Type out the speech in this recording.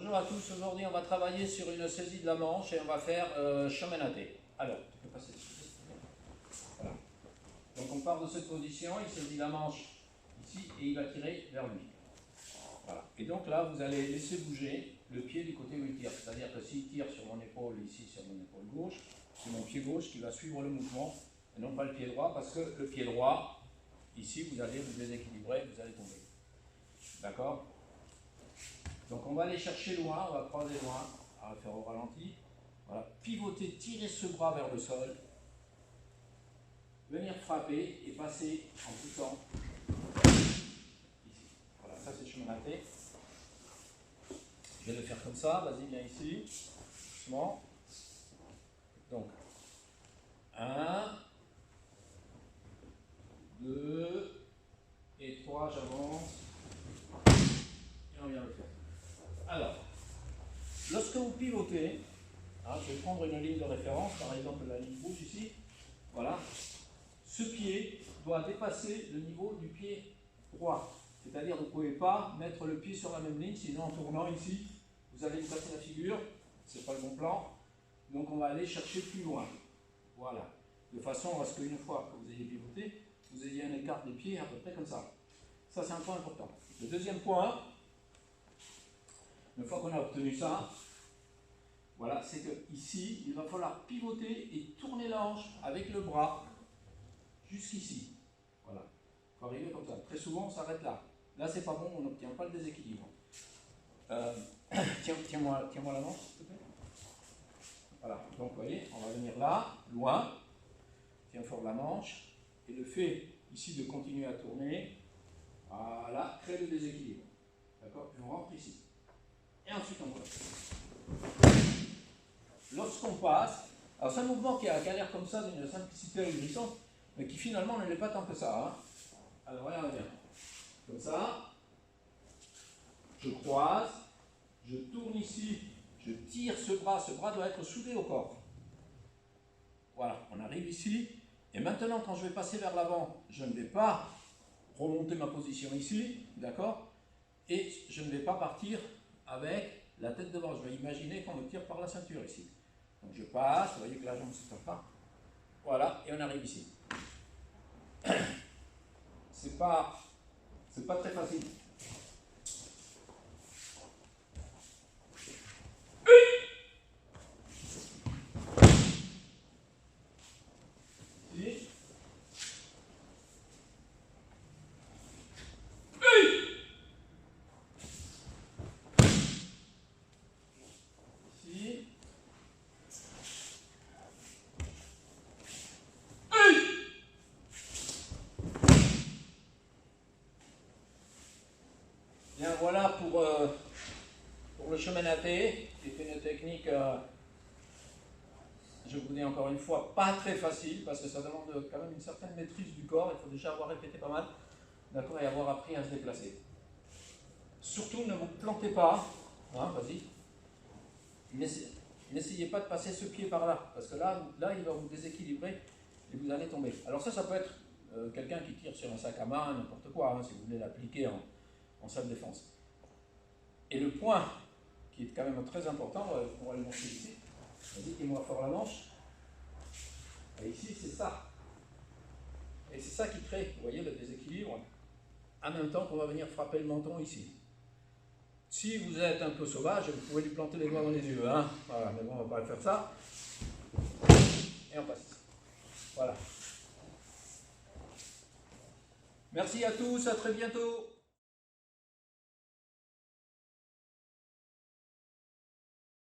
Bonjour à tous, aujourd'hui on va travailler sur une saisie de la manche et on va faire cheminaté. Alors, tu peux passer dessus. Voilà. Donc on part de cette position, il saisit la manche ici et il va tirer vers lui. Voilà. Et donc là vous allez laisser bouger le pied du côté où il tire. C'est-à-dire que s'il tire sur mon épaule, ici sur mon épaule gauche, c'est mon pied gauche qui va suivre le mouvement et non pas le pied droit, parce que le pied droit, ici vous allez vous déséquilibrer, vous allez tomber. D'accord? Donc on va aller chercher loin, on va croiser loin, on va faire au ralenti. Voilà, pivoter, tirer ce bras vers le sol, venir frapper et passer en poussant ici. Voilà, ça c'est cheminaté. Je vais le faire comme ça, vas-y viens ici, doucement. Donc, 1, 2 et 3, j'avance. Et on vient le faire. Alors, lorsque vous pivotez, je vais prendre une ligne de référence, par exemple la ligne rouge ici, voilà, ce pied doit dépasser le niveau du pied droit. C'est-à-dire que vous ne pouvez pas mettre le pied sur la même ligne, sinon en tournant ici, vous allez vous casser la figure, ce n'est pas le bon plan. Donc on va aller chercher plus loin. Voilà, de façon à ce qu'une fois que vous ayez pivoté, vous ayez un écart des pieds à peu près comme ça. Ça c'est un point important. Le deuxième point, une fois qu'on a obtenu ça, voilà, c'est que ici, il va falloir pivoter et tourner la hanche avec le bras jusqu'ici. Voilà, il faut arriver comme ça. Très souvent, on s'arrête là. Là, c'est pas bon, on n'obtient pas le déséquilibre. Tiens-moi la manche, s'il te plaît. Voilà, donc vous voyez, on va venir là, loin. Tiens fort la manche. Et le fait ici de continuer à tourner, voilà, crée le déséquilibre. D'accord? Puis on rentre ici. Et ensuite, on va. Lorsqu'on passe, alors c'est un mouvement qui a l'air comme ça d'une simplicité ahurissante, mais qui finalement ne l'est pas tant que ça. Hein. Alors regardez bien, comme ça, je croise, je tourne ici, je tire ce bras doit être soudé au corps. Voilà, on arrive ici, et maintenant quand je vais passer vers l'avant, je ne vais pas remonter ma position ici, d'accord? Et je ne vais pas partir avec la tête devant, je vais imaginer qu'on me tire par la ceinture ici. Donc je passe, vous voyez que la jambe ne se tape pas. Voilà, et on arrive ici. C'est pas très facile. Ici. Ici. Bien, voilà pour le cheminaté, qui est une technique, je vous dis encore une fois, pas très facile, parce que ça demande quand même une certaine maîtrise du corps, il faut déjà avoir répété pas mal, d'accord, et avoir appris à se déplacer. Surtout, ne vous plantez pas, hein, vas-y, n'essayez pas de passer ce pied par là, parce que là, il va vous déséquilibrer et vous allez tomber. Alors ça peut être quelqu'un qui tire sur un sac à main, n'importe quoi, hein, si vous voulez l'appliquer en self-défense. Et le point qui est quand même très important, on va le montrer ici. Vas-y, dis-moi fort la manche. Et ici, c'est ça. Et c'est ça qui crée, vous voyez, le déséquilibre, en même temps qu'on va venir frapper le menton ici. Si vous êtes un peu sauvage, vous pouvez lui planter les doigts dans les yeux. Hein, voilà, mais bon, on va pas faire ça. Et on passe ici. Voilà. Merci à tous, à très bientôt.